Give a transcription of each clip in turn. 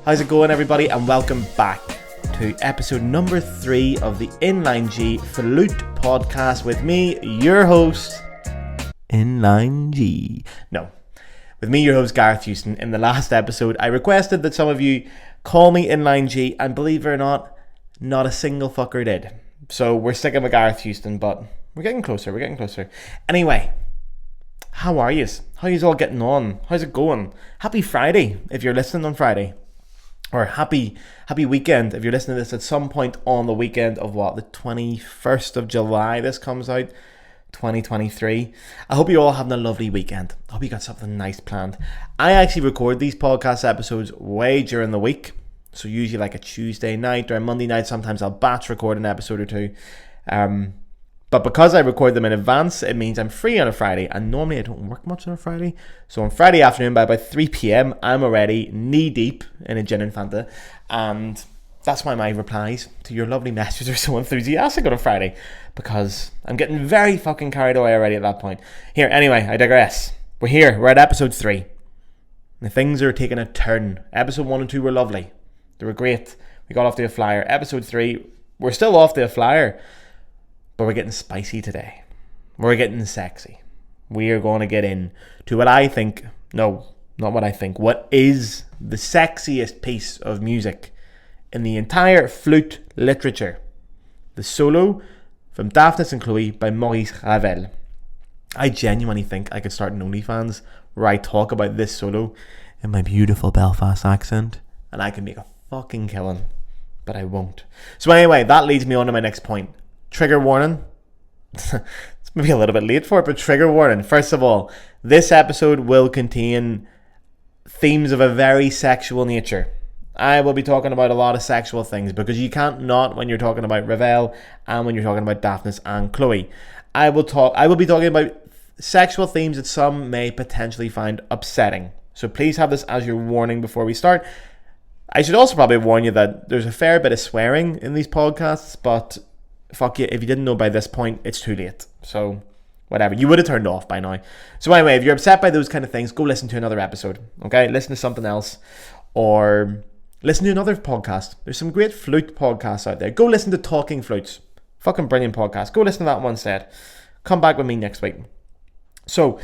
How's it going, everybody, and welcome back to episode number 3 of the Inline G Flute podcast with me, your host, Inline G. No, with me, your host, Gareth Houston. In the last episode, I requested that some of you call me Inline G, and believe it or not a single fucker did. So we're sticking with Gareth Houston, but we're getting closer. Anyway, how are yous? How yous all getting on? How's it going? Happy Friday, if you're listening on Friday. Or happy weekend if you're listening to this at some point on the weekend of the 21st of July this comes out, 2023. I hope you're all having a lovely weekend. I hope you got something nice planned. I actually record these podcast episodes way during the week. So usually like a Tuesday night or a Monday night. Sometimes I'll batch record an episode or two. But because I record them in advance, it means I'm free on a Friday. And normally I don't work much on a Friday. So on Friday afternoon by about 3 p.m, I'm already knee deep in a gin and Fanta. And that's why my replies to your lovely messages are so enthusiastic on a Friday. Because I'm getting very fucking carried away already at that point. Here, anyway, I digress. We're here. We're at episode 3. And things are taking a turn. Episode 1 and 2 were lovely. They were great. We got off to a flyer. Episode 3, we're still off to a flyer. But we're getting spicy today. We're getting sexy. We are going to get into what I think, no, not what I think, what is the sexiest piece of music in the entire flute literature. The solo from Daphnis and Chloé by Maurice Ravel. I genuinely think I could start an OnlyFans where I talk about this solo in my beautiful Belfast accent and I can make a fucking killing, but I won't. So anyway, that leads me on to my next point. Trigger warning. It's maybe a little bit late for it, but trigger warning. First of all, this episode will contain themes of a very sexual nature. I will be talking about a lot of sexual things because you can't not when you're talking about Ravel and when you're talking about Daphnis and Chloé. I will be talking about sexual themes that some may potentially find upsetting. So please have this as your warning before we start. I should also probably warn you that there's a fair bit of swearing in these podcasts, but fuck you, if you didn't know by this point, it's too late. So, whatever. You would have turned off by now. So anyway, if you're upset by those kind of things, go listen to another episode. Okay? Listen to something else. Or listen to another podcast. There's some great flute podcasts out there. Go listen to Talking Flutes. Fucking brilliant podcast. Go listen to that one instead. Come back with me next week. So,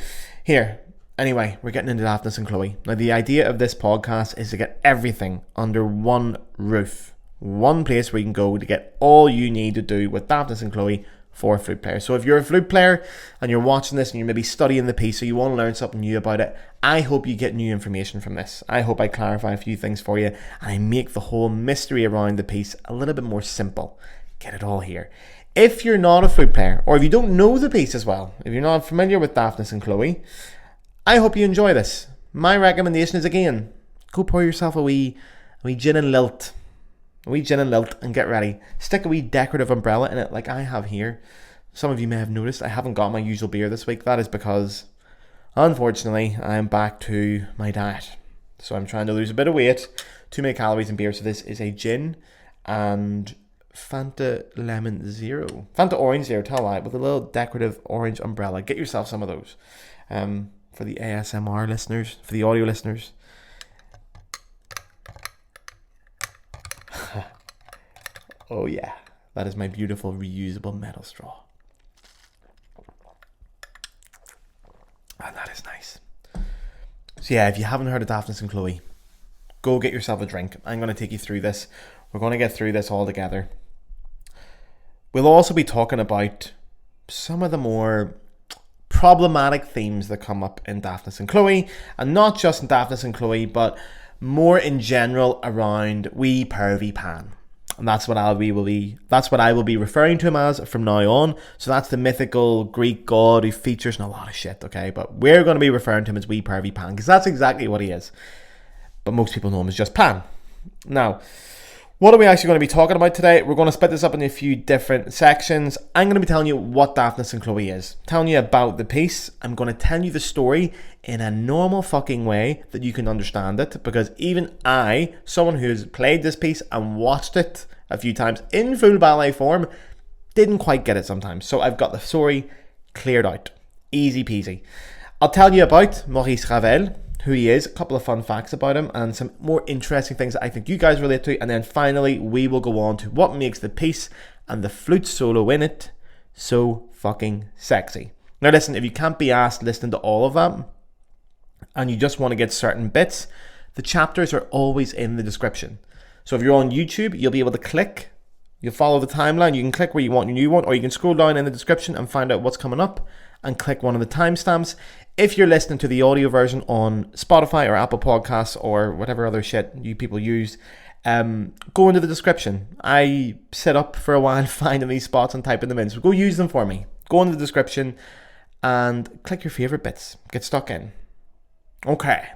here. Anyway, we're getting into Daphnis and Chloé. Now, the idea of this podcast is to get everything under one roof. One place where you can go to get all you need to do with Daphnis and Chloé for a flute player. So if you're a flute player and you're watching this and you're maybe studying the piece or you want to learn something new about it, I hope you get new information from this. I hope I clarify a few things for you and I make the whole mystery around the piece a little bit more simple. Get it all here. If you're not a flute player or if you don't know the piece as well, if you're not familiar with Daphnis and Chloé, I hope you enjoy this. My recommendation is, again, go pour yourself a wee gin and lilt. A wee gin and lilt and get ready. Stick a wee decorative umbrella in it like I have here. Some of you may have noticed I haven't got my usual beer this week. That is because, unfortunately, I am back to my diet. So I'm trying to lose a bit of weight. Too many calories in beer. So this is a gin and Fanta Lemon Zero. Fanta Orange Zero, tell I, with a little decorative orange umbrella. Get yourself some of those. For the ASMR listeners, for the audio listeners. Oh yeah, that is my beautiful reusable metal straw. And that is nice. So yeah, if you haven't heard of Daphnis and Chloé, go get yourself a drink. I'm going to take you through this. We're going to get through this all together. We'll also be talking about some of the more problematic themes that come up in Daphnis and Chloé. And not just in Daphnis and Chloé, but more in general around wee Pervy Pan. And that's what I will be referring to him as from now on. So that's the mythical Greek god who features in a lot of shit, okay? But we're going to be referring to him as wee Pervy Pan because that's exactly what he is. But most people know him as just Pan. Now, what are we actually going to be talking about today? We're going to split this up into a few different sections. I'm going to be telling you what Daphnis and Chloé is. Telling you about the piece. I'm going to tell you the story in a normal fucking way that you can understand it. Because even I, someone who's played this piece and watched it a few times in full ballet form, didn't quite get it sometimes. So I've got the story cleared out. Easy peasy. I'll tell you about Maurice Ravel, who he is, a couple of fun facts about him, and some more interesting things that I think you guys relate to. And then finally, we will go on to what makes the piece and the flute solo in it so fucking sexy. Now listen, if you can't be asked listening to all of that, and you just want to get certain bits, the chapters are always in the description. So if you're on YouTube, you'll be able to click, you'll follow the timeline, you can click where you want your new one, or you can scroll down in the description and find out what's coming up and click one of the timestamps. If you're listening to the audio version on Spotify or Apple Podcasts or whatever other shit you people use, go into the description. I set up for a while finding these spots and typing them in, so go use them for me. Go into the description and click your favourite bits. Get stuck in. Okay.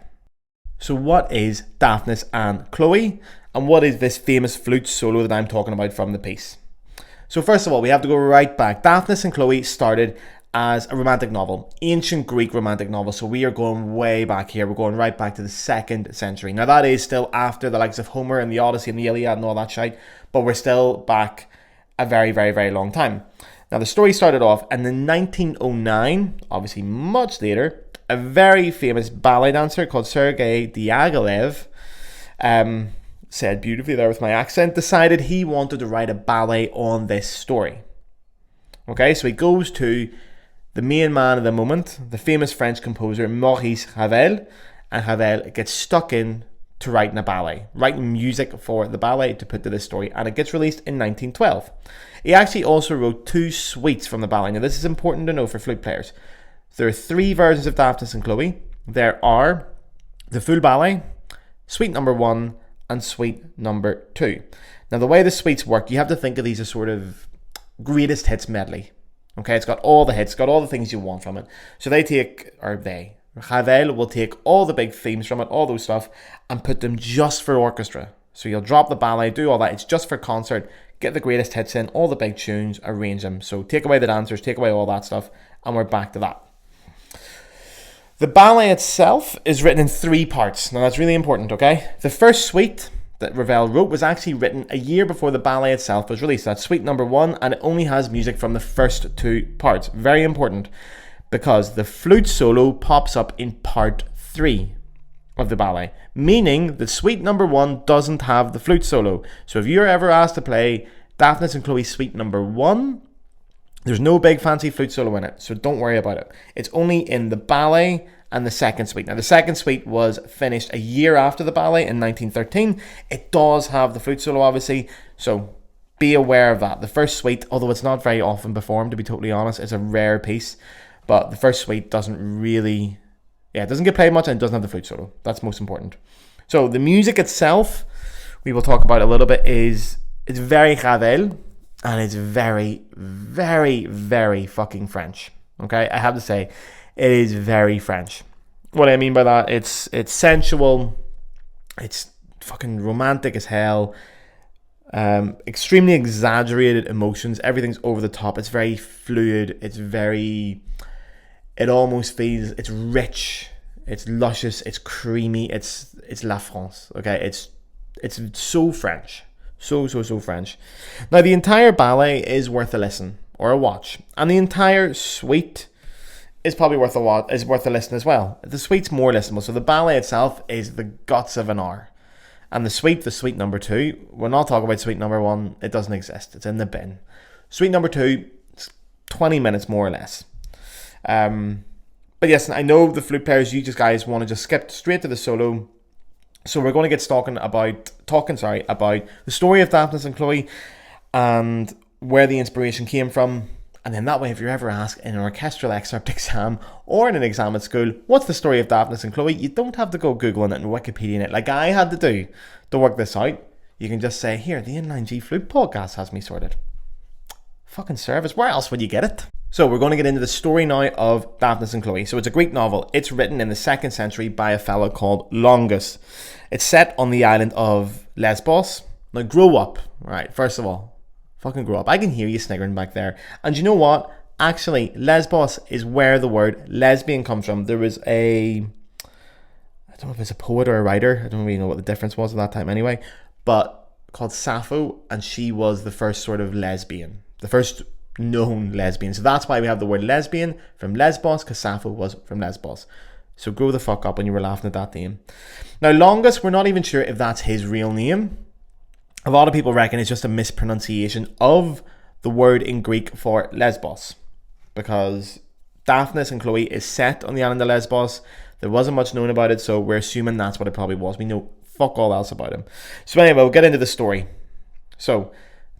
So what is Daphnis and Chloé? And what is this famous flute solo that I'm talking about from the piece? So first of all, we have to go right back. Daphnis and Chloé started as a romantic novel, ancient Greek romantic novel. So we are going way back here. We're going right back to the 2nd century. Now that is still after the likes of Homer and the Odyssey and the Iliad and all that shit, but we're still back a very, very, very long time. Now the story started off in 1909, obviously much later. A very famous ballet dancer called Sergei Diaghilev, said beautifully there with my accent, decided he wanted to write a ballet on this story. Okay, so he goes to the main man of the moment, the famous French composer Maurice Ravel, and Ravel gets stuck in to writing a ballet, writing music for the ballet to put to this story, and it gets released in 1912. He actually also wrote 2 suites from the ballet. Now this is important to know for flute players. There are 3 versions of Daphnis and Chloé. There are the full ballet, suite number 1, and suite number 2. Now the way the suites work, you have to think of these as sort of greatest hits medley. Okay, it's got all the hits, got all the things you want from it. So Ravel will take all the big themes from it, all those stuff, and put them just for orchestra. So you'll drop the ballet, do all that, it's just for concert, get the greatest hits in, all the big tunes, arrange them. So take away the dancers, take away all that stuff, and we're back to that. The ballet itself is written in 3 parts. Now that's really important, okay? The first suite that Ravel wrote was actually written a year before the ballet itself was released. That's suite number 1, and it only has music from the first 2 parts. Very important, because the flute solo pops up in part 3 of the ballet, meaning that suite number 1 doesn't have the flute solo. So if you're ever asked to play Daphnis and Chloé suite number 1, there's no big fancy flute solo in it, so don't worry about it. It's only in the ballet and the second suite. Now, the second suite was finished a year after the ballet in 1913. It does have the flute solo, obviously, so be aware of that. The first suite, although it's not very often performed, to be totally honest, it's a rare piece, but the first suite doesn't really, it doesn't get played much, and it doesn't have the flute solo. That's most important. So the music itself, we will talk about a little bit, it's very Ravel, and it's very, very, very fucking French. Okay, I have to say, it is very French. What I mean by that, it's sensual, it's fucking romantic as hell, extremely exaggerated emotions, everything's over the top, it's very fluid, it almost feels, it's rich, it's luscious, it's creamy, it's La France, okay, it's so French. So French. Now, the entire ballet is worth a listen or a watch, and the entire suite is probably worth a listen as well. The suite's more listenable. So the ballet itself is the guts of an hour, and the suite number 2. We're not talking about suite number 1. It doesn't exist. It's in the bin. Suite number 2, it's 20 minutes more or less. But yes, I know the flute players, you guys want to just skip straight to the solo. So we're going to get talking about the story of Daphnis and Chloé and where the inspiration came from. And then that way, if you're ever asked in an orchestral excerpt exam or in an exam at school, what's the story of Daphnis and Chloé, you don't have to go Googling it and Wikipediaing it like I had to do to work this out. You can just say, here, the Inline G Flute podcast has me sorted. Fucking service. Where else would you get it? So we're going to get into the story now of Daphnis and Chloé. So it's a Greek novel. It's written in the 2nd century by a fellow called Longus. It's set on the island of Lesbos. Now grow up, right? First of all, fucking grow up. I can hear you sniggering back there. And you know what? Actually, Lesbos is where the word lesbian comes from. There was I don't know if it's a poet or a writer. I don't really know what the difference was at that time anyway. But called Sappho, and she was the first sort of lesbian. The first known lesbian. So that's why we have the word lesbian from Lesbos, because Sappho was from Lesbos. So grow the fuck up when you were laughing at that name. Now, Longus, we're not even sure if that's his real name. A lot of people reckon it's just a mispronunciation of the word in Greek for Lesbos, because Daphnis and Chloé is set on the island of Lesbos. There wasn't much known about it, so we're assuming that's what it probably was. We know fuck all else about him. So anyway, we'll get into the story. So,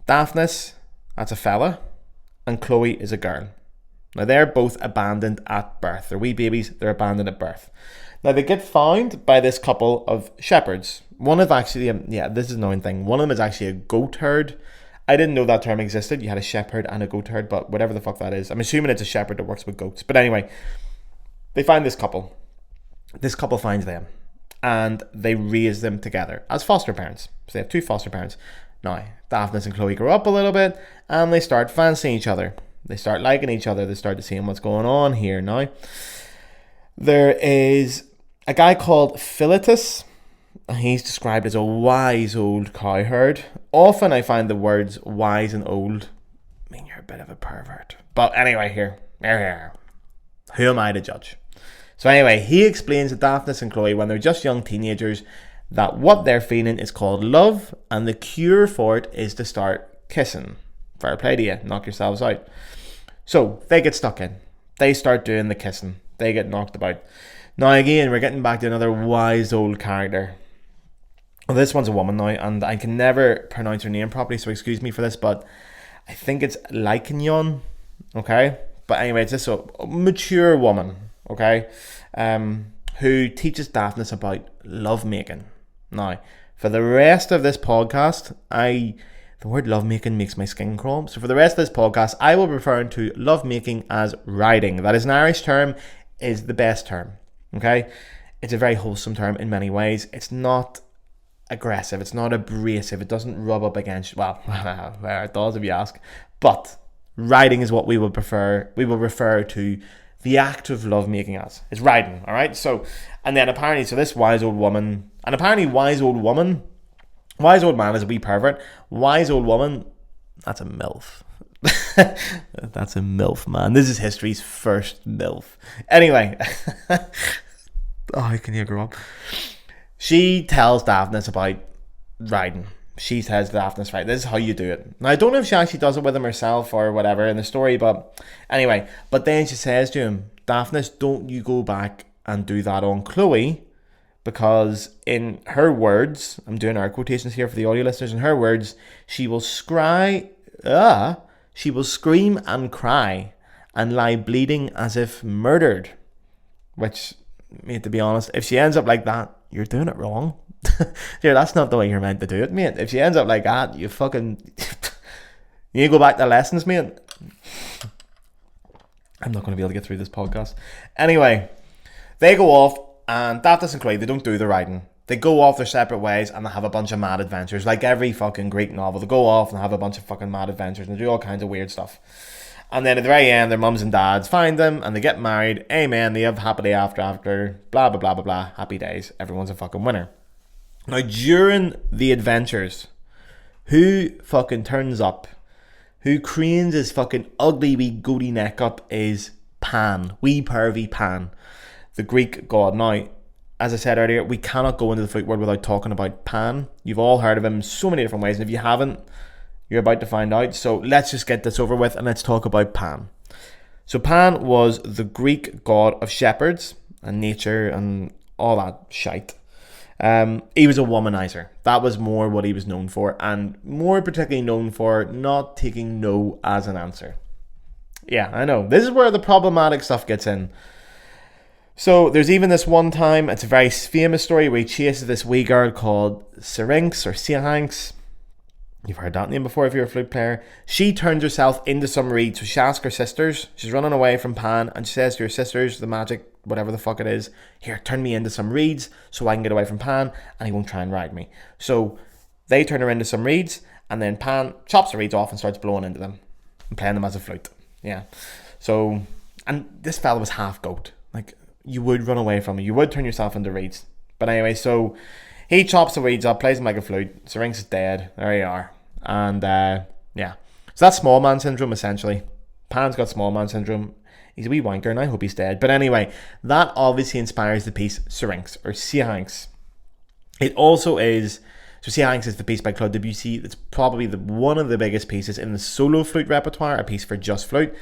Daphnis, that's a fella, and Chloé is a girl. Now, they're both abandoned at birth. They're wee babies, they're abandoned at birth. Now, they get found by this couple of shepherds. One of actually, this is an annoying thing. One of them is actually a goat herd. I didn't know that term existed. You had a shepherd and a goat herd, but whatever the fuck that is. I'm assuming it's a shepherd that works with goats. But anyway, they find this couple. This couple finds them, and they raise them together as foster parents. So they have 2 foster parents. Now, Daphnis and Chloé grow up a little bit, and they start fancying each other. They start liking each other. They start to see what's going on here now. There is a guy called Flute. He's described as a wise old cowherd. Often I find the words wise and old mean you're a bit of a pervert. But anyway, here. Who am I to judge? So anyway, he explains to Daphnis and Chloé when they're just young teenagers that what they're feeling is called love, and the cure for it is to start kissing. Fair play to you. Knock yourselves out. So they get stuck in. They start doing the kissing. They get knocked about. Now again, we're getting back to another wise old character. Well, this one's a woman now, and I can never pronounce her name properly, so excuse me for this, but I think it's Lycanyon, okay? But anyway, it's this mature woman, okay, who teaches Daphnis about lovemaking. Now, for the rest of this podcast, the word lovemaking makes my skin crawl. So for the rest of this podcast, I will be referring to lovemaking as riding. That is an Irish term, is the best term. Okay? It's a very wholesome term in many ways. It's not aggressive. It's not abrasive. It doesn't rub up against, well, it does if you ask. But riding is what we will prefer. We will refer to the act of lovemaking as. It's riding, all right? So, and then apparently, so this wise old woman, and apparently wise old man is a wee pervert. Wise old woman, that's a MILF. That's a MILF, man. This is history's first MILF. Anyway. I can hear grow up. She tells Daphnis about riding. She says to Daphnis, right, this is how you do it. Now, I don't know if she actually does it with him herself or whatever in the story, but anyway. But then she says to him, Daphnis, don't you go back and do that on Chloé, because in her words, I'm doing air quotations here for the audio listeners, in her words, she will scream and cry and lie bleeding as if murdered. Which, mate, to be honest, if she ends up like that, you're doing it wrong. Yeah, that's not the way you're meant to do it, mate. If she ends up like that, you fucking... you go back to lessons, mate. I'm not going to be able to get through this podcast. Anyway, they go off, and Daphnis and Chloé, they don't do the riding. They go off their separate ways, and they have a bunch of mad adventures. Like every fucking Greek novel, they go off and have a bunch of fucking mad adventures, and they do all kinds of weird stuff. And then at the very end, their mums and dads find them, and they get married. Amen. They have happily after, blah, blah, blah, blah, blah. Happy days. Everyone's a fucking winner. Now, during the adventures, who fucking turns up, who cranes his fucking ugly wee goatee neck up is Pan. Wee Pervy Pan, the Greek god. Now, as I said earlier, we cannot go into the flute world without talking about Pan. You've all heard of him so many different ways, and if you haven't, you're about to find out. So let's just get this over with, and let's talk about Pan. So Pan was the Greek god of shepherds and nature and all that shite. He was a womanizer. That was more what he was known for, and more particularly known for not taking no as an answer. Yeah, I know. This is where the problematic stuff gets in. So there's even this one time, it's a very famous story, where he chases this wee girl called Syrinx or Siamese. You've heard that name before if you're a flute player. She turns herself into some reed. So she asks her sisters, she's running away from Pan, and she says to her sisters, the magic, whatever the fuck it is, here, turn me into some reeds so I can get away from Pan and he won't try and ride me. So they turn her into some reeds, and then Pan chops the reeds off and starts blowing into them and playing them as a flute. Yeah. So, and this fella was half goat. Like, you would run away from him. You would turn yourself into reeds. But anyway, so he chops the reeds up, plays them like a flute. Syrinx is dead. There you are. And yeah, so that's small man syndrome essentially. Pan's got small man syndrome. He's a wee wanker and I hope he's dead. But anyway, that obviously inspires the piece Syrinx or Siamese. It also is, so Siamese is the piece by Claude Debussy. It's probably one of the biggest pieces in the solo flute repertoire, a piece for just flute.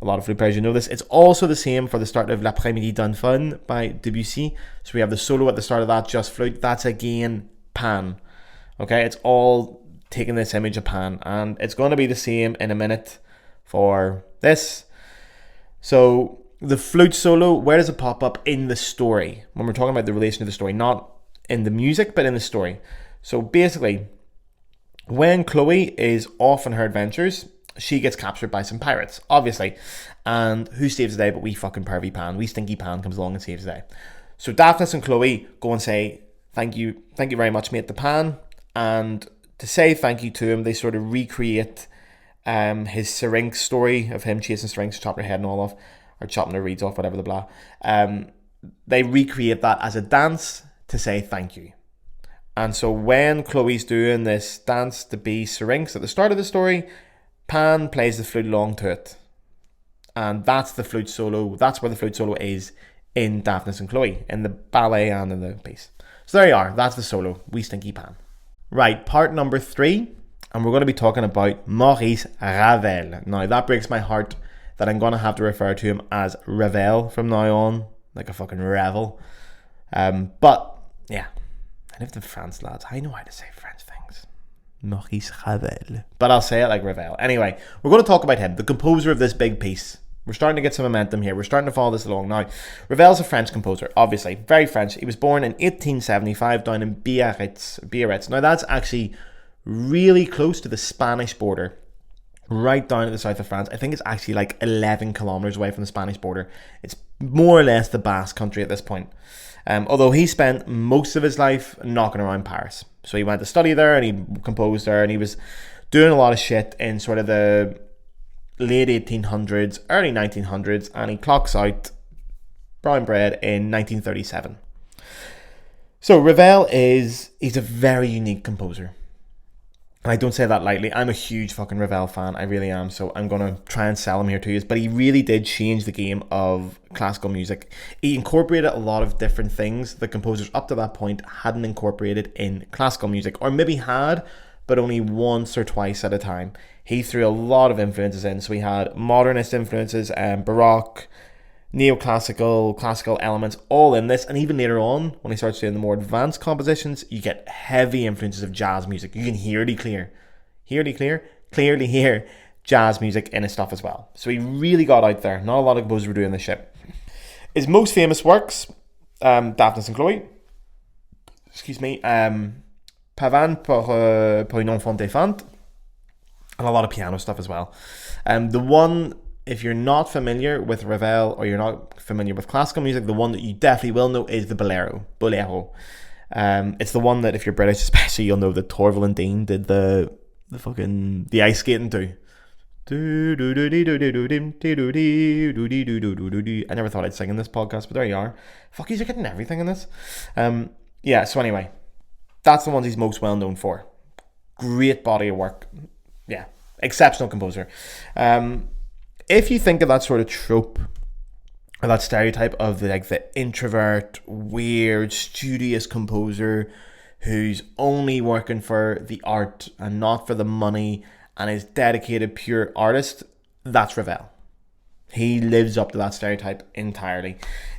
A lot of flute players, you know this. It's also the same for the start of L'après-midi d'un faune by Debussy. So we have the solo at the start of that, just flute. That's again Pan. Okay, it's all taking this image of Pan. And it's going to be the same in a minute for this. So the flute solo, where does it pop up in the story? When we're talking about the relation to the story, not in the music, but in the story. So basically, when Chloé is off on her adventures, she gets captured by some pirates, obviously. And who saves the day but we fucking Pervy Pan? We stinky Pan comes along and saves the day. So Daphnis and Chloé go and say, thank you very much, mate, to Pan. And to say thank you to him, they sort of recreate his Syrinx story of him chasing Syrinx, chopping her head and all off, or chopping her reeds off, whatever the blah. They recreate that as a dance to say thank you. And so when Chloe's doing this dance to be Syrinx at the start of the story, Pan plays the flute along to it. And that's the flute solo. That's where the flute solo is in Daphnis and Chloé, in the ballet and in the piece. So there you are. That's the solo. We stinky Pan. Right, part number 3. And we're going to be talking about Maurice Ravel. Now, that breaks my heart that I'm going to have to refer to him as Ravel from now on. Like a fucking revel. But, yeah. I lived in France, lads. I know how to say French things. Maurice Ravel. But I'll say it like Ravel. Anyway, we're going to talk about him, the composer of this big piece. We're starting to get some momentum here. We're starting to follow this along now. Ravel's a French composer, obviously. Very French. He was born in 1875 down in Biarritz. Now, that's actually really close to the Spanish border. Right down at the south of France. I think it's actually like 11 kilometers away from the Spanish border. It's more or less the Basque country at this point. Although he spent most of his life knocking around Paris. So he went to study there and he composed there and he was doing a lot of shit in sort of the late 1800s, early 1900s, and he clocks out brown bread in 1937. So Ravel he's a very unique composer. And I don't say that lightly. I'm a huge fucking Ravel fan. I really am. So I'm going to try and sell him here to you. But he really did change the game of classical music. He incorporated a lot of different things that composers up to that point hadn't incorporated in classical music. Or maybe had, but only once or twice at a time. He threw a lot of influences in. So he had modernist influences, Baroque, neoclassical, classical elements all in this. And even later on, when he starts doing the more advanced compositions, you get heavy influences of jazz music. You can clearly hear jazz music in his stuff as well. So he really got out there. Not a lot of composers were doing this shit. His most famous works, Daphnis and Chloé, Pavane pour une enfant défunte, and a lot of piano stuff as well. The one, if you're not familiar with Ravel or you're not familiar with classical music, the one that you definitely will know is the Bolero. It's the one that if you're British especially, you'll know that Torval and Dean did the ice skating to. I never thought I'd sing in this podcast, but there you are. Fuck, you're getting everything in this. Yeah, so anyway, that's the ones he's most well known for. Great body of work. Yeah, exceptional composer. If you think of that sort of trope, or that stereotype of the introvert, weird, studious composer who's only working for the art and not for the money and is dedicated, pure artist, that's Ravel. He lives up to that stereotype entirely.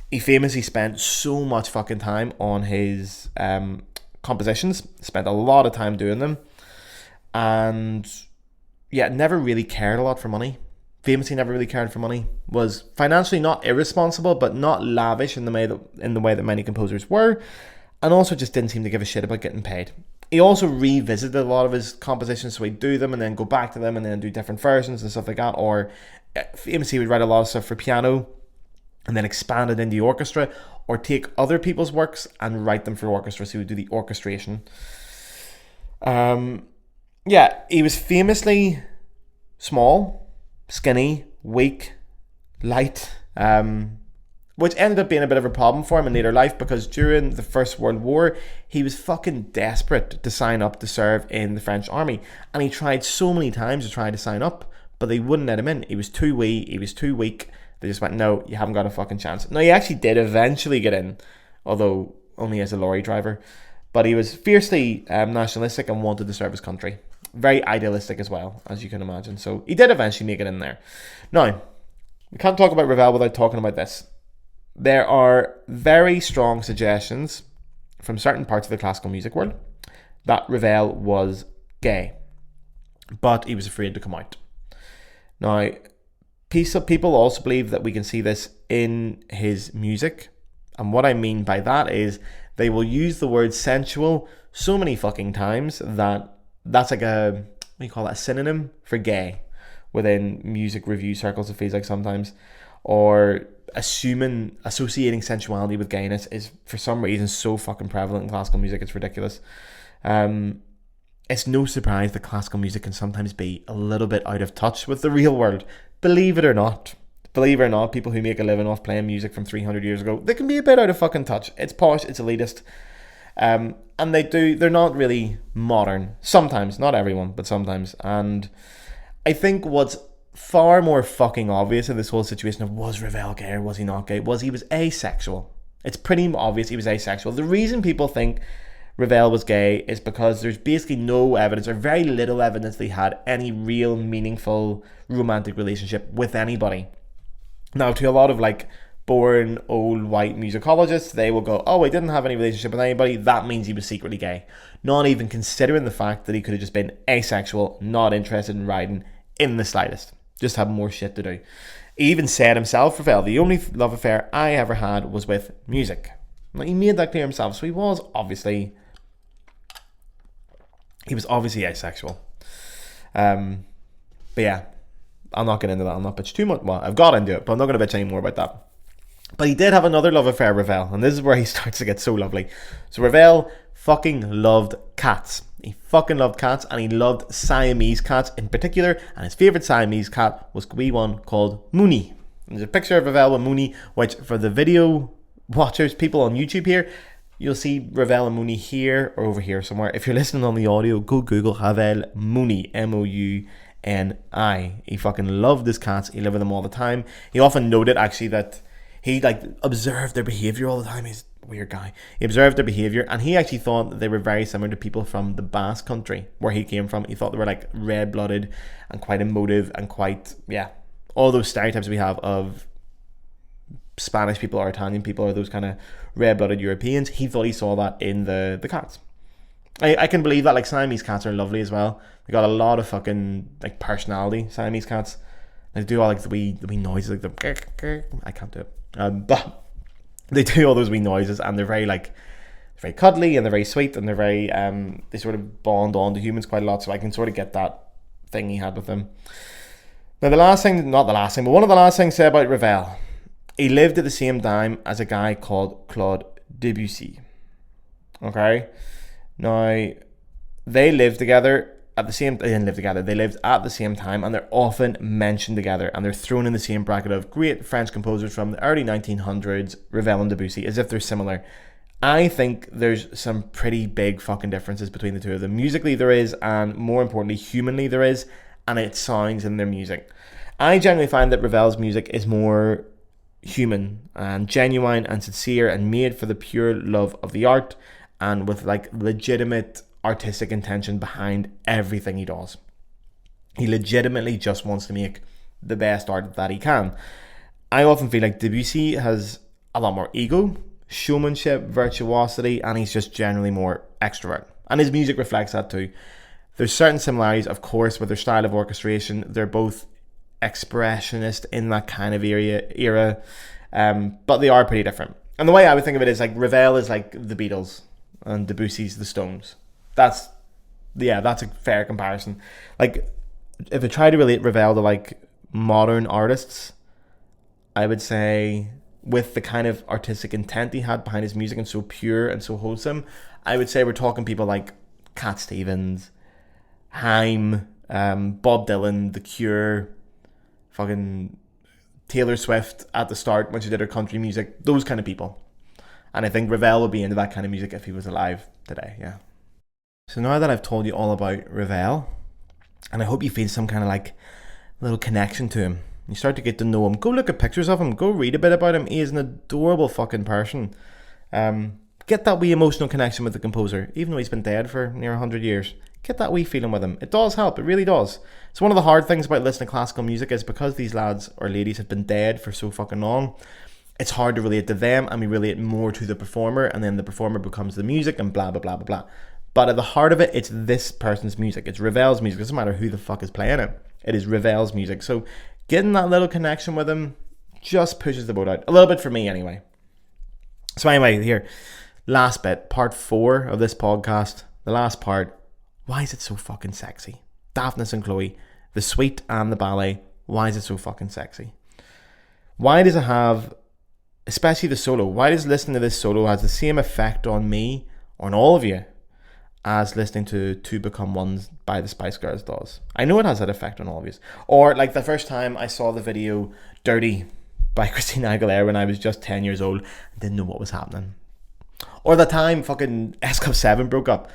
He famously spent so much fucking time on his compositions, spent a lot of time doing them, and yeah, never really cared a lot for money. Famously never really cared for money. Was financially not irresponsible, but not lavish in the way that many composers were, and also just didn't seem to give a shit about getting paid. He also revisited a lot of his compositions, so he'd do them and then go back to them and then do different versions and stuff like that. Or famously, he would write a lot of stuff for piano and then expand it into the orchestra, or take other people's works and write them for orchestra. So he would do the orchestration. Yeah, he was famously small, skinny, weak, light, which ended up being a bit of a problem for him in later life, because during the First World War, he was fucking desperate to sign up to serve in the French army, and he tried so many times to try to sign up, but they wouldn't let him in. He was too wee, he was too weak, They just went, no, you haven't got a fucking chance. No, he actually did eventually get in, although only as a lorry driver. But he was fiercely nationalistic and wanted to serve his country. Very idealistic as well, as you can imagine. So he did eventually make it in there. Now, we can't talk about Ravel without talking about this. There are very strong suggestions from certain parts of the classical music world that Ravel was gay, but he was afraid to come out. Now, people also believe that we can see this in his music, and what I mean by that is they will use the word sensual so many fucking times that that's like a, what do you call it, a synonym for gay within music review circles, it feels like sometimes, or associating sensuality with gayness is for some reason so fucking prevalent in classical music. It's ridiculous. It's no surprise that classical music can sometimes be a little bit out of touch with the real world. Believe it or not, people who make a living off playing music from 300 years ago, they can be a bit out of fucking touch. It's posh, it's elitist, and they're not really modern. Sometimes, not everyone, but sometimes. And I think what's far more fucking obvious in this whole situation of was Ravel gay or was he not gay, was he was asexual. It's pretty obvious he was asexual. The reason people think Ravel was gay is because there's basically no evidence or very little evidence that he had any real meaningful romantic relationship with anybody. Now, to a lot of like boring old white musicologists, they will go, oh, he didn't have any relationship with anybody, that means he was secretly gay, not even considering the fact that he could have just been asexual, not interested in writing in the slightest, just had more shit to do. He even said himself, Ravel, the only love affair I ever had was with music. Like, he made that clear himself, so he was obviously asexual. But yeah, I'll not get into that. I'll not bitch too much. Well, I've got into it, but I'm not going to bitch any more about that. But he did have another love affair, Ravel, and this is where he starts to get so lovely. So Ravel fucking loved cats. He fucking loved cats, and he loved Siamese cats in particular, and his favourite Siamese cat was a wee one called Mouni. There's a picture of Ravel with Mouni, which for the video watchers, people on YouTube here, you'll see Ravel and Mouni here or over here somewhere. If you're listening on the audio, go Google Ravel Mouni, Mouni. He fucking loved his cats. He lived with them all the time. He often noted actually that he like observed their behaviour all the time. He's a weird guy. He observed their behaviour, and he actually thought that they were very similar to people from the Basque country where he came from. He thought they were like red-blooded and quite emotive and quite, yeah, all those stereotypes we have of Spanish people or Italian people or those kind of red-blooded Europeans. He thought he saw that in the cats. I can believe that. Like, Siamese cats are lovely as well. They got a lot of fucking like personality. Siamese cats, they do all like the wee noises, like the I can't do it. But they do all those wee noises, and they're very cuddly, and they're very sweet, and they're very they sort of bond on to humans quite a lot. So I can sort of get that thing he had with them. Now one of the last things said about Ravel, he lived at the same time as a guy called Claude Debussy. Okay. Now, they lived together at the same... They didn't live together. They lived at the same time, and they're often mentioned together, and they're thrown in the same bracket of great French composers from the early 1900s, Ravel and Debussy, as if they're similar. I think there's some pretty big fucking differences between the two of them. Musically there is, and more importantly, humanly there is, and it sounds in their music. I generally find that Ravel's music is more human and genuine and sincere and made for the pure love of the art, and with like legitimate artistic intention behind everything he does. He legitimately just wants to make the best art that he can. I often feel like Debussy has a lot more ego, showmanship, virtuosity, and he's just generally more extrovert. And his music reflects that too. There's certain similarities, of course, with their style of orchestration. They're both expressionist in that kind of era, but they are pretty different. And the way I would think of it is like Ravel is like the Beatles and Debussy's the Stones. That's a fair comparison. Like, if I try to relate Ravel to like modern artists, I would say with the kind of artistic intent he had behind his music and so pure and so wholesome, I would say we're talking people like Cat Stevens, Haim, Bob Dylan, The Cure, fucking Taylor Swift at the start when she did her country music, those kind of people. And I think Ravel would be into that kind of music if he was alive today, yeah. So now that I've told you all about Ravel, and I hope you feel some kind of like little connection to him, You start to get to know him. Go look at pictures of him. Go read a bit about him. He is an adorable fucking person. Get that wee emotional connection with the composer, even though he's been dead for near 100 years. Get that wee feeling with him. It does help. It really does. It's one of the hard things about listening to classical music is because these lads or ladies have been dead for so fucking long, it's hard to relate to them, and we relate more to the performer, and then the performer becomes the music and blah, blah, blah, blah, blah. But at the heart of it, it's this person's music. It's Ravel's music. It doesn't matter who the fuck is playing it. It is Ravel's music. So getting that little connection with him just pushes the boat out. A little bit for me, anyway. So anyway, here. Last bit. Part 4 of this podcast. The last part. Why is it so fucking sexy? Daphnis and Chloé. The suite and the ballet. Why is it so fucking sexy? Why does it have... Especially the solo. Why does listening to this solo has the same effect on me, or on all of you, as listening to Two Become One by the Spice Girls does? I know it has that effect on all of you. Or like the first time I saw the video Dirty by Christina Aguilera when I was just 10 years old, I didn't know what was happening. Or the time fucking S Club 7 broke up.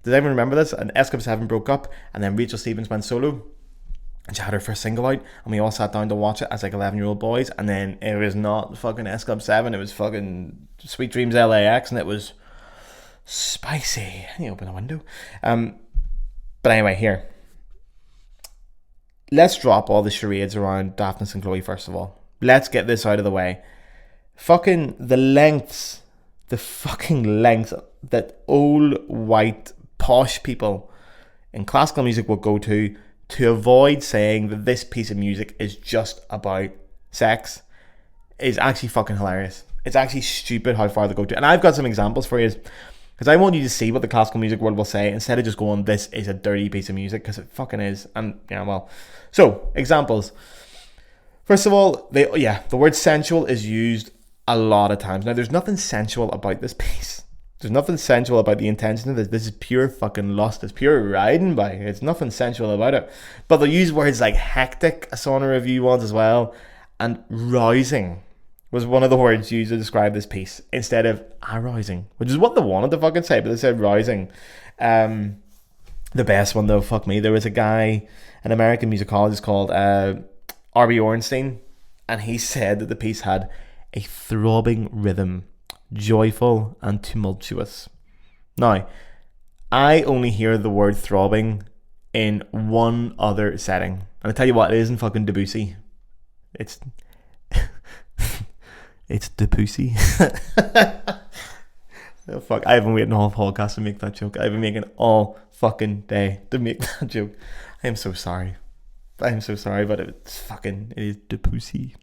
Does anyone remember this? And S Club 7 broke up, and then Rachel Stevens went solo, and she had her first single out, and we all sat down to watch it as like 11-year-old boys, and then it was not fucking S Club 7, it was fucking Sweet Dreams LAX, and it was spicy. I need to open a window. But anyway, here. Let's drop all the charades around Daphnis and Chloé first of all. Let's get this out of the way. Fucking the fucking lengths that old white posh people in classical music will go to avoid saying that this piece of music is just about sex is actually fucking hilarious. It's actually stupid how far they go to. And I've got some examples for you, because I want you to see what the classical music world will say instead of just going, this is a dirty piece of music, because it fucking is. And yeah, well. So, examples. First of all, the word sensual is used a lot of times. Now, there's nothing sensual about this piece. There's nothing sensual about the intention of this. This is pure fucking lust. It's pure riding by. It's nothing sensual about it. But they'll use words like hectic, I saw in a review once as well, and rousing was one of the words used to describe this piece instead of arousing, which is what they wanted to fucking say, but they said rousing. The best one though, fuck me, there was a guy, an American musicologist called R.B. Ornstein, and he said that the piece had a throbbing rhythm, joyful and tumultuous. Now, I only hear the word throbbing in one other setting, and I tell you what, it isn't fucking Debussy. It's it's Debussy. Oh, fuck, I haven't waited a whole podcast to make that joke. I've been making all fucking day to make that joke. I am so sorry, but it is Debussy.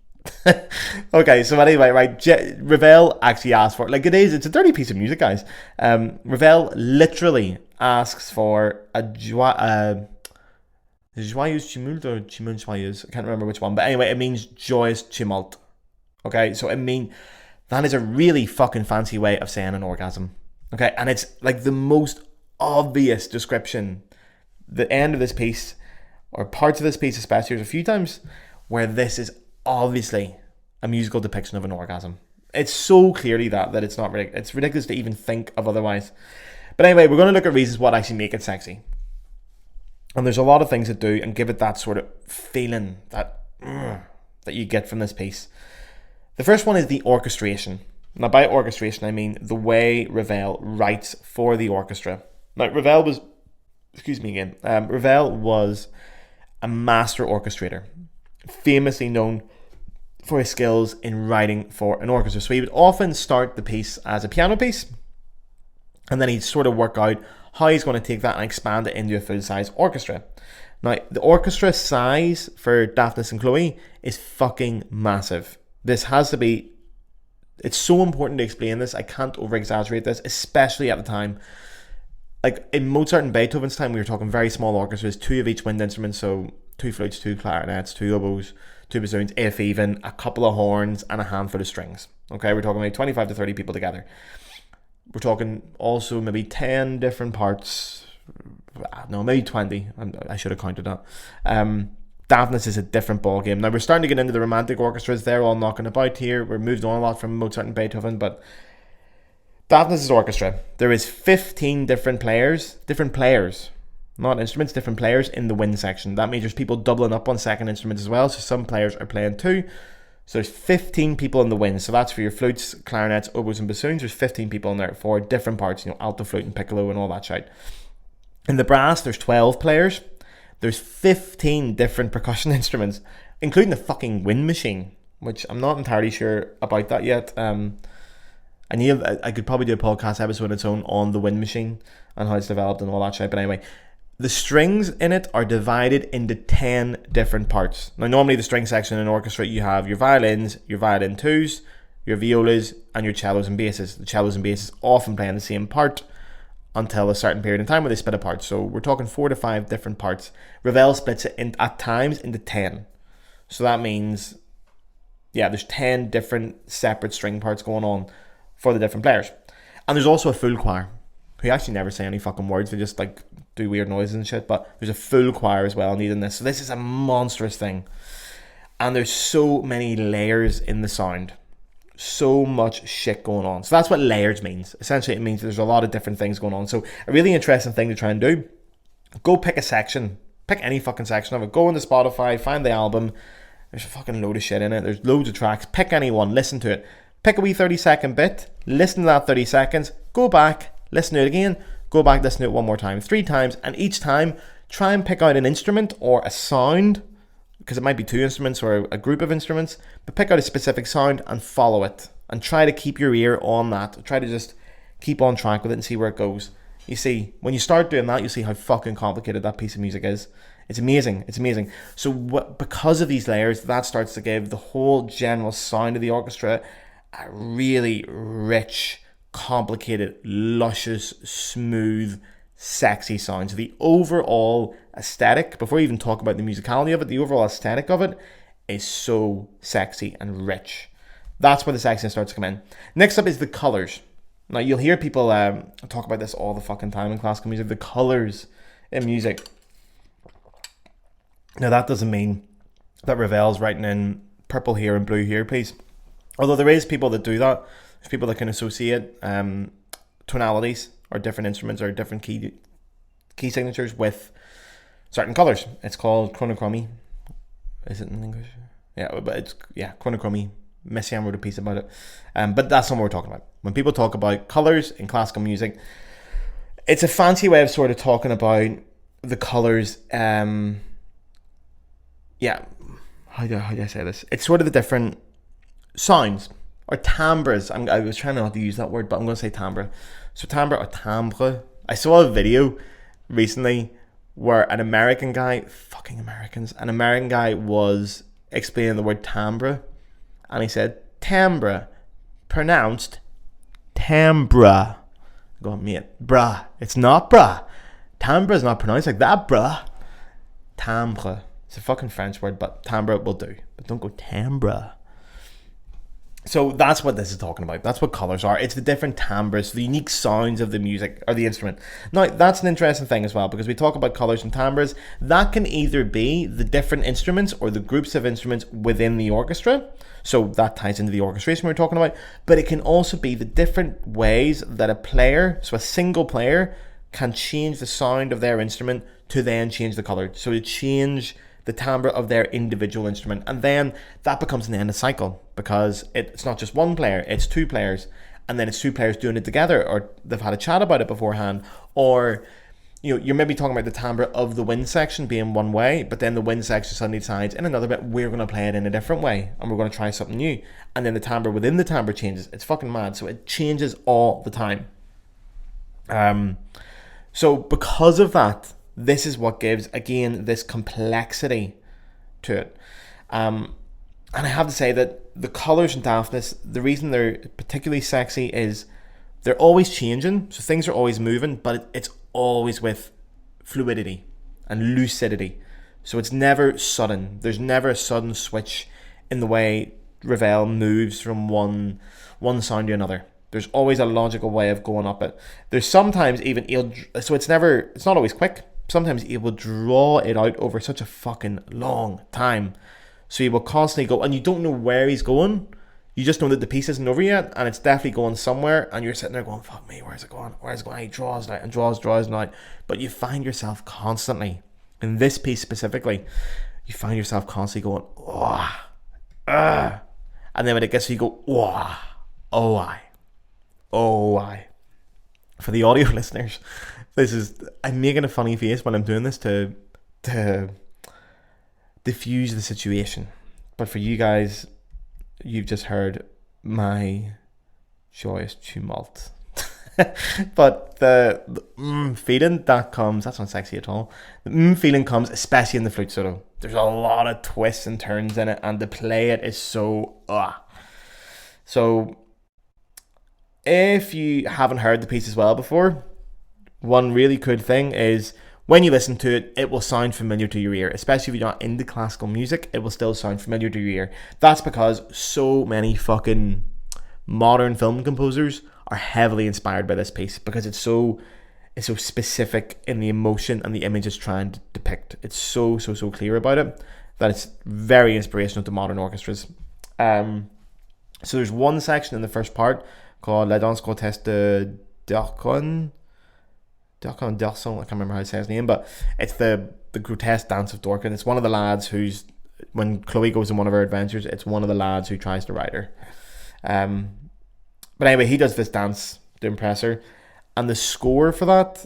Okay, so anyway, right, Ravel actually asked for, like, it's a dirty piece of music, guys. Ravel literally asks for a joyeuse tumult or tumult joyeuse, I can't remember which one, but anyway, it means joyous tumult. Okay, so that is a really fucking fancy way of saying an orgasm. Okay, and it's like the most obvious description. The end of this piece, or parts of this piece especially, there's a few times where this is obviously a musical depiction of an orgasm. It's so clearly that it's not ridiculous. It's ridiculous to even think of otherwise. But anyway, we're going to look at reasons what actually make it sexy. And there's a lot of things that do and give it that sort of feeling that you get from this piece. The first one is the orchestration. Now, by orchestration, I mean the way Ravel writes for the orchestra. Now, Ravel was a master orchestrator, famously known for his skills in writing for an orchestra. So he would often start the piece as a piano piece, and then he'd sort of work out how he's going to take that and expand it into a full-size orchestra. Now, the orchestra size for Daphnis and Chloé is fucking massive. This has to be... It's so important to explain this. I can't over-exaggerate this, especially at the time. Like, in Mozart and Beethoven's time, we were talking very small orchestras, 2 of each wind instrument, so 2 flutes, 2 clarinets, 2 oboes, 2 bassoons, if even, a couple of horns, and a handful of strings. Okay, we're talking about 25 to 30 people together. We're talking also maybe 10 different parts. No, maybe 20. I should have counted that. Daphnis is a different ballgame. Now, we're starting to get into the romantic orchestras. They're all knocking about here. We're moved on a lot from Mozart and Beethoven, but Daphnis' orchestra. There is 15 different players, not instruments, different players in the wind section. That means there's people doubling up on second instruments as well. So some players are playing 2. So there's 15 people in the wind. So that's for your flutes, clarinets, oboes, and bassoons. There's 15 people in there for different parts, alto flute and piccolo and all that shit. In the brass, there's 12 players. There's 15 different percussion instruments, including the fucking wind machine, which I'm not entirely sure about that yet. I could probably do a podcast episode on its own on the wind machine and how it's developed and all that shit. But anyway, the strings in it are divided into 10 different parts. Now, normally the string section in an orchestra, you have your violins, your violin twos, your violas, and your cellos and basses. The cellos and basses often play in the same part until a certain period in time where they split apart. So we're talking 4 to 5 different parts. Ravel splits it at times into 10. So that means, there's 10 different separate string parts going on for the different players. And there's also a full choir, who actually never say any fucking words. They just do weird noises and shit. But there's a full choir as well needing this. So this is a monstrous thing. And there's so many layers in the sound. So much shit going on. So that's what layers means. Essentially, it means there's a lot of different things going on. So a really interesting thing to try and do, go pick a section. Pick any fucking section of it. Go into Spotify, find the album. There's a fucking load of shit in it. There's loads of tracks. Pick any one. Listen to it. Pick a wee 30-second bit. Listen to that 30 seconds. Go back. Listen to it again. Go back. Listen to it one more time. 3 times. And each time, try and pick out an instrument or a sound, because it might be 2 instruments or a group of instruments, but pick out a specific sound and follow it. And try to keep your ear on that. Try to just keep on track with it and see where it goes. You see, when you start doing that, you'll see how fucking complicated that piece of music is. It's amazing. It's amazing. So because of these layers, that starts to give the whole general sound of the orchestra a really rich, complicated, luscious, smooth, sexy sound. So the overall aesthetic, before we even talk about the musicality of it, the overall aesthetic of it is so sexy and rich. That's where the sexiness starts to come in. Next up is the colors. Now, you'll hear people talk about this all the fucking time in classical music. The colors in music. Now, that doesn't mean that Ravel's writing in purple here and blue here, please. Although there is people that do that. There's people that can associate tonalities or different instruments or different key signatures with certain colors. It's called chronochromy. Is it in English? Yeah, but it's chronochromy. Messiaen wrote a piece about it. But that's not what we're talking about. When people talk about colors in classical music, it's a fancy way of sort of talking about the colors. How do I say this? It's sort of the different sounds or timbres. I was trying not to use that word, but I'm going to say timbre. So timbre or timbre. I saw a video recently where an American guy was explaining the word timbre, and he said timbre, pronounced timbre. Go on, mate, bruh. It's not bruh. Timbre is not pronounced like that, bruh. Timbre. It's a fucking French word, but timbre will do. But don't go timbre. So that's what this is talking about. That's what colours are. It's the different timbres, the unique sounds of the music or the instrument. Now, that's an interesting thing as well, because we talk about colours and timbres. That can either be the different instruments or the groups of instruments within the orchestra. So that ties into the orchestration we were talking about. But it can also be the different ways that a player, so a single player, can change the sound of their instrument to then change the colour. So to change the timbre of their individual instrument, and then that becomes an endless cycle, because it's not just one player, it's 2 players, and then it's 2 players doing it together, or they've had a chat about it beforehand, or you're maybe talking about the timbre of the wind section being one way, but then the wind section suddenly decides in another bit we're going to play it in a different way, and we're going to try something new, and then the timbre within the timbre changes. It's fucking mad. So it changes all the time. So because of that, this is what gives, again, this complexity to it. And I have to say that the colours in Daphnis, the reason they're particularly sexy is they're always changing. So things are always moving, but it's always with fluidity and lucidity. So it's never sudden. There's never a sudden switch in the way Ravel moves from one sound to another. There's always a logical way of going up it. There's sometimes even, so it's not always quick. Sometimes he will draw it out over such a fucking long time. So he will constantly go, and you don't know where he's going. You just know that the piece isn't over yet, and it's definitely going somewhere, and you're sitting there going, fuck me, where's it going? Where's it going? He draws now, and draws now. But you find yourself constantly, in this piece specifically, you find yourself constantly going, oh, and then when it gets to you go, oh, I. For the audio listeners, I'm making a funny face when I'm doing this to diffuse the situation. But for you guys, you've just heard my joyous tumult. But the feeling that comes, that's not sexy at all. The feeling comes especially in the flute solo. There's a lot of twists and turns in it, and to play it is so So if you haven't heard the piece as well before, one really good thing is when you listen to it, it will sound familiar to your ear. Especially if you're not into classical music, it will still sound familiar to your ear. That's because so many fucking modern film composers are heavily inspired by this piece, because it's so specific in the emotion and the image it's trying to depict. It's so clear about it that it's very inspirational to modern orchestras. So there's one section in the first part called La Danse Grotesque de Dorcon. I can't remember how to say his name, but it's the grotesque dance of Dorcon. It's one of the lads who's, when Chloé goes on one of her adventures, it's one of the lads who tries to ride her. But anyway, he does this dance to impress her, and the score for that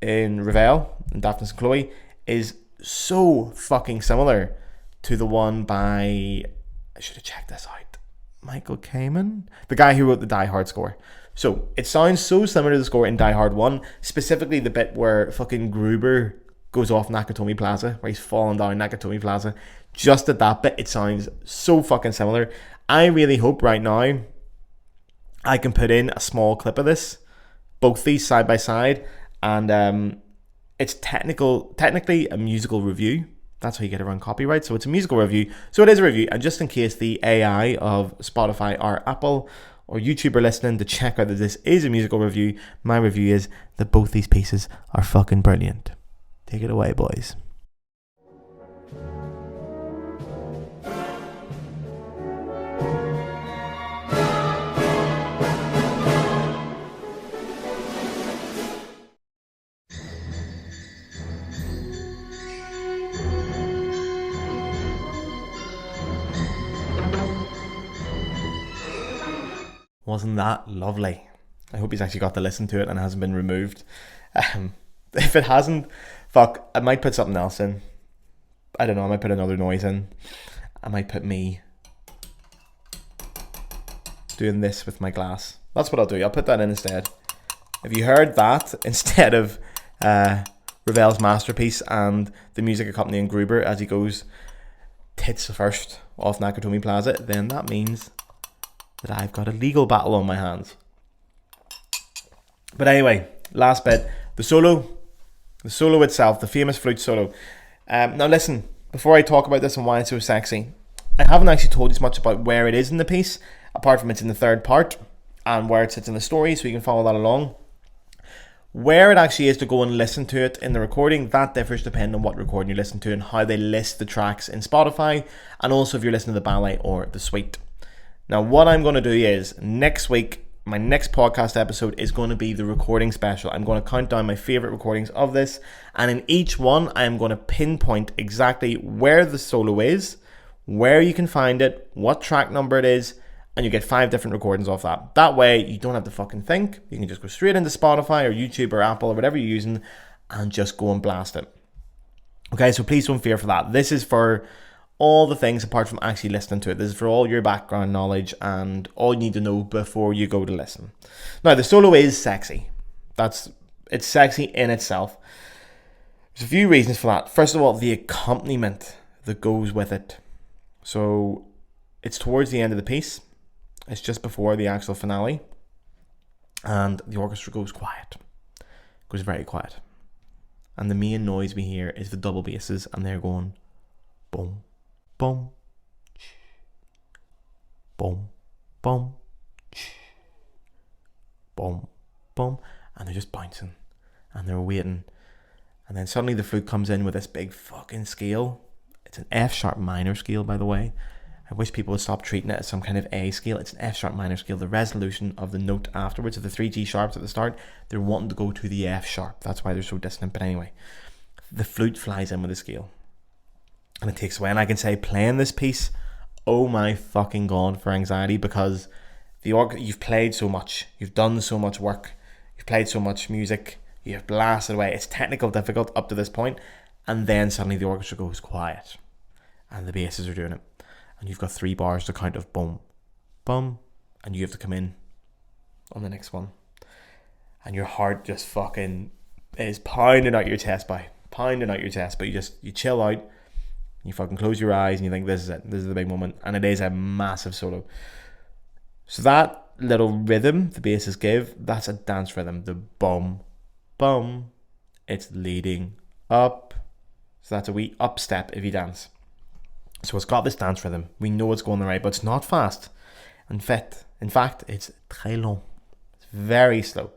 in Ravel, in Daphnis and Chloé, is so fucking similar to the one by, I should have checked this out, Michael Kamen, the guy who wrote the Die Hard score. So it sounds so similar to the score in Die Hard 1, specifically the bit where fucking Gruber goes off Nakatomi Plaza, where he's falling down Nakatomi Plaza. Just at that bit, it sounds so fucking similar. I really hope right now I can put in a small clip of this, both these side by side, and it's technically a musical review. That's how you get around copyright. So it's a musical review. So it is a review. And just in case the AI of Spotify or Apple or YouTube are listening to check out that this is a musical review, my review is that both these pieces are fucking brilliant. Take it away, boys. Wasn't that lovely? I hope he's actually got to listen to it and hasn't been removed. If it hasn't, fuck, I might put something else in. I don't know, I might put another noise in. I might put me doing this with my glass. That's what I'll do. I'll put that in instead. If you heard that instead of Ravel's masterpiece and the music accompanying Gruber as he goes tits first off Nakatomi Plaza, then that means that I've got a legal battle on my hands. But anyway, last bit, the solo itself, the famous flute solo. Now listen, before I talk about this and why it's so sexy, I haven't actually told you as much about where it is in the piece, apart from it's in the third part and where it sits in the story, so you can follow that along. Where it actually is to go and listen to it in the recording, that differs depending on what recording you listen to and how they list the tracks in Spotify, and also if you're listening to the ballet or the suite. Now, what I'm going to do is, next week, my next podcast episode is going to be the recording special. I'm going to count down my favourite recordings of this, and in each one, I am going to pinpoint exactly where the solo is, where you can find it, what track number it is, and you get 5 different recordings off that. That way, you don't have to fucking think. You can just go straight into Spotify or YouTube or Apple or whatever you're using and just go and blast it. Okay, so please don't fear for that. This is for all the things apart from actually listening to it. This is for all your background knowledge and all you need to know before you go to listen. Now, the solo is sexy. It's sexy in itself. There's a few reasons for that. First of all, the accompaniment that goes with it. So it's towards the end of the piece. It's just before the actual finale. And the orchestra goes quiet. Goes very quiet. And the main noise we hear is the double basses, and they're going boom, boom, boom, boom, boom, boom, and they're just bouncing and they're waiting, and then suddenly the flute comes in with this big fucking scale. It's an F sharp minor scale, by the way, I wish people would stop treating it as some kind of A scale. It's an F sharp minor scale. The resolution of the note afterwards, of the 3 G sharps at the start, they're wanting to go to the F sharp. That's why they're so dissonant. But anyway, the flute flies in with the scale. And it takes away. And I can say, playing this piece, oh my fucking god, for anxiety, because you've played so much. You've done so much work. You've played so much music. You've blasted away. It's technical difficult up to this point. And then suddenly the orchestra goes quiet. And the basses are doing it. And you've got 3 bars to count of boom, boom, and you have to come in on the next one. And your heart just fucking is pounding out your chest, but you chill out, you fucking close your eyes, and you think, this is it, this is the big moment. And it is a massive solo. So that little rhythm the basses give, that's a dance rhythm. The boom, boom, it's leading up. So that's a wee up step if you dance. So it's got this dance rhythm. We know it's going the right, but it's not fast. In fact, it's très long. It's very slow.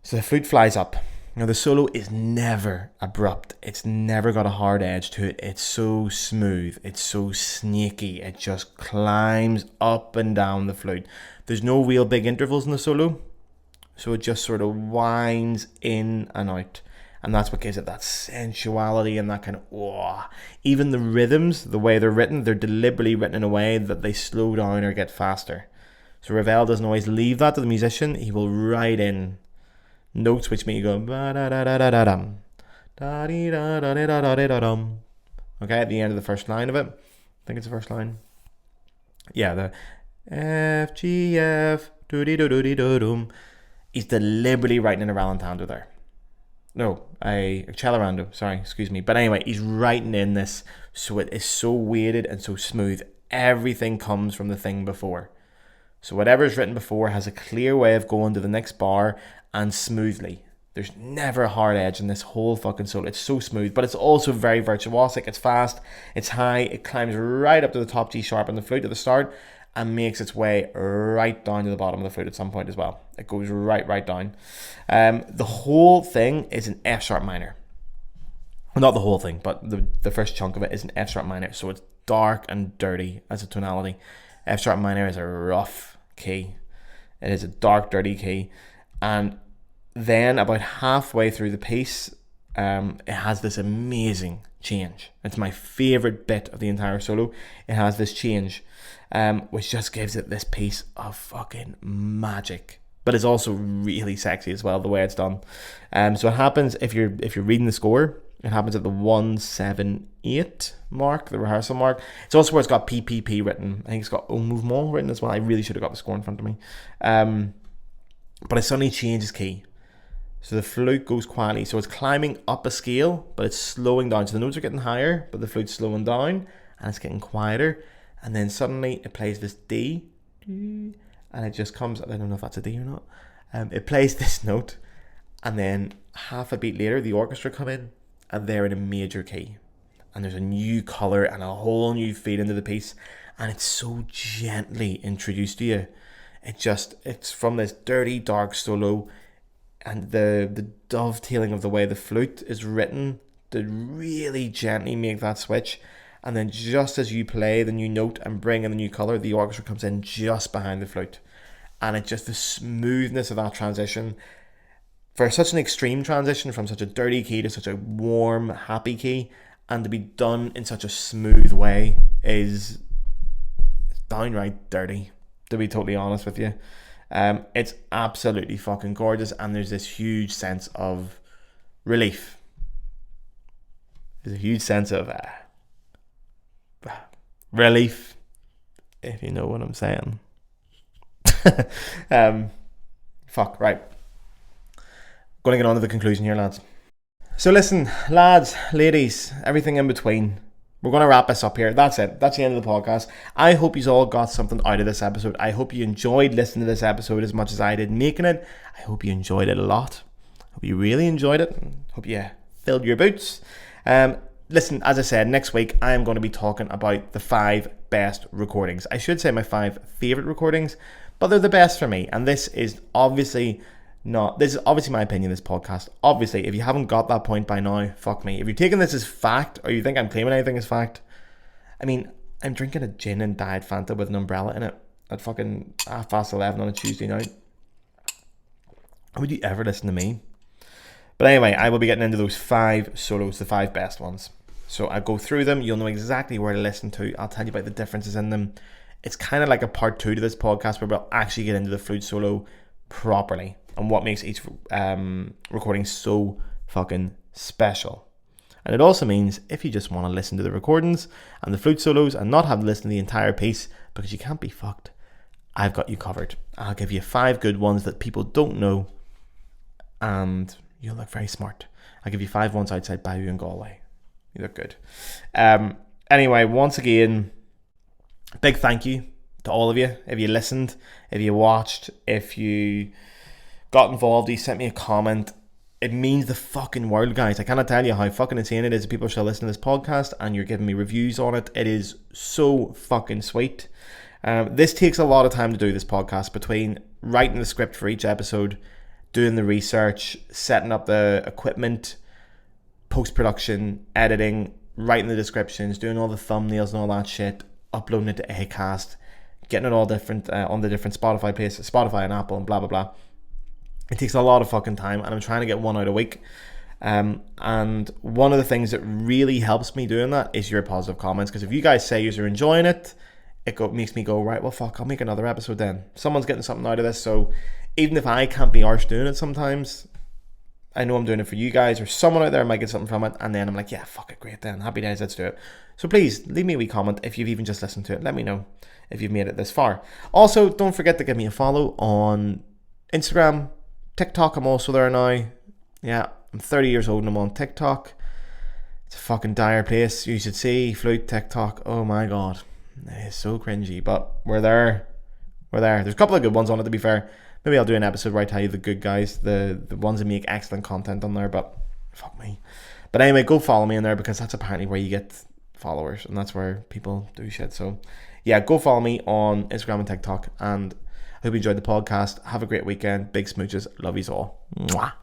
So the flute flies up. Now the solo is never abrupt. It's never got a hard edge to it. It's so smooth. It's so snaky. It just climbs up and down the flute. There's no real big intervals in the solo. So it just sort of winds in and out. And that's what gives it that sensuality and that kind of, even the rhythms, the way they're written, they're deliberately written in a way that they slow down or get faster. So Ravel doesn't always leave that to the musician. He will write in notes which make you go, ba-da-da-da-da-da-dum, da-dee-da-da-da-da-da-dum. Okay, at the end of the first line of it. I think it's the first line. Yeah, the F, G, F, do-dee-do-do-dee-do-dum. He's deliberately writing in a rallentando there. No, a accelerando, sorry, excuse me. But anyway, he's writing in this, so it is so weighted and so smooth. Everything comes from the thing before. So whatever's written before has a clear way of going to the next bar and smoothly. There's never a hard edge in this whole fucking solo. It's so smooth, but it's also very virtuosic. It's fast, it's high, it climbs right up to the top G sharp on the flute at the start and makes its way right down to the bottom of the flute at some point as well. It goes right down. The whole thing is an F sharp minor. Well, not the whole thing, but the first chunk of it is an F sharp minor. So it's dark and dirty as a tonality. F sharp minor is a rough key. It is a dark, dirty key. And then about halfway through the piece, it has this amazing change. It's my favourite bit of the entire solo. It has this change, which just gives it this piece of fucking magic. But it's also really sexy as well, the way it's done. So it happens, if you're reading the score, it happens at the 178 mark, the rehearsal mark. It's also where it's got PPP written. I think it's got au mouvement written as well. I really should have got the score in front of me. But it suddenly changes key. So the flute goes quietly. So it's climbing up a scale, but it's slowing down. So the notes are getting higher, but the flute's slowing down, and it's getting quieter. And then suddenly it plays this D, and it just comes, I don't know if that's a D or not. It plays this note, and then half a beat later, the orchestra come in, and they're in a major key. And there's a new colour and a whole new feel into the piece. And it's so gently introduced to you. It's from this dirty, dark solo, and the dovetailing of the way the flute is written to really gently make that switch. And then just as you play the new note and bring in the new colour, the orchestra comes in just behind the flute. And it's just the smoothness of that transition. For such an extreme transition from such a dirty key to such a warm, happy key, and to be done in such a smooth way is downright dirty, to be totally honest with you. It's absolutely fucking gorgeous, and there's this huge sense of relief. There's a huge sense of relief, if you know what I'm saying. Right. Going to get on to the conclusion here, lads. So listen, lads, ladies, everything in between. We're going to wrap this up here. That's it. That's the end of the podcast. I hope you all got something out of this episode. I hope you enjoyed listening to this episode as much as I did making it. I hope you enjoyed it a lot. I hope you really enjoyed it. Hope you filled your boots. Listen, as I said, next week I am going to be talking about the 5 best recordings. I should say my 5 favourite recordings, but they're the best for me. And this is obviously my opinion, this podcast. Obviously, if you haven't got that point by now, fuck me. If you're taking this as fact, or you think I'm claiming anything as fact, I mean, I'm drinking a gin and Diet Fanta with an umbrella in it at fucking 11:30 on a Tuesday night. How would you ever listen to me? But anyway, I will be getting into those 5 solos, the 5 best ones. So I'll go through them. You'll know exactly where to listen to. I'll tell you about the differences in them. It's kind of like a part 2 to this podcast where we'll actually get into the flute solo properly and what makes each recording so fucking special. And it also means if you just want to listen to the recordings and the flute solos and not have to listen to the entire piece because you can't be fucked, I've got you covered. I'll give you 5 good ones that people don't know and you'll look very smart. I'll give you 5 ones outside Bayou and Galway. You look good. Anyway, once again, big thank you to all of you. If you listened, if you watched, if you got involved, you sent me a comment. It means the fucking world, guys. I cannot tell you how fucking insane it is that people shall listen to this podcast and you're giving me reviews on it. It is so fucking sweet. This takes a lot of time to do, this podcast, between writing the script for each episode, doing the research, setting up the equipment, post-production, editing, writing the descriptions, doing all the thumbnails and all that shit, uploading it to Acast, getting it all different on the different Spotify places, Spotify and Apple and blah, blah, blah. It takes a lot of fucking time and I'm trying to get one out a week. And one of the things that really helps me doing that is your positive comments. Because if you guys say you're enjoying it, makes me go, right, well, fuck, I'll make another episode then. Someone's getting something out of this. So even if I can't be arsed doing it sometimes, I know I'm doing it for you guys, or someone out there might get something from it. And then I'm like, yeah, fuck it, great then. Happy days, let's do it. So please, leave me a wee comment if you've even just listened to it. Let me know if you've made it this far. Also, don't forget to give me a follow on Instagram, TikTok. I'm also there now. Yeah, I'm 30 years old and I'm on TikTok. It's a fucking dire place. You should see Flute TikTok. Oh my god, it is so cringy, but we're there. There's a couple of good ones on it, to be fair. Maybe I'll do an episode where I tell you the good guys, the ones that make excellent content on there, but fuck me. But anyway, go follow me in there because that's apparently where you get followers and that's where people do shit. So yeah, go follow me on Instagram and TikTok, and I hope you enjoyed the podcast. Have a great weekend. Big smooches. Love yous all. Mwah.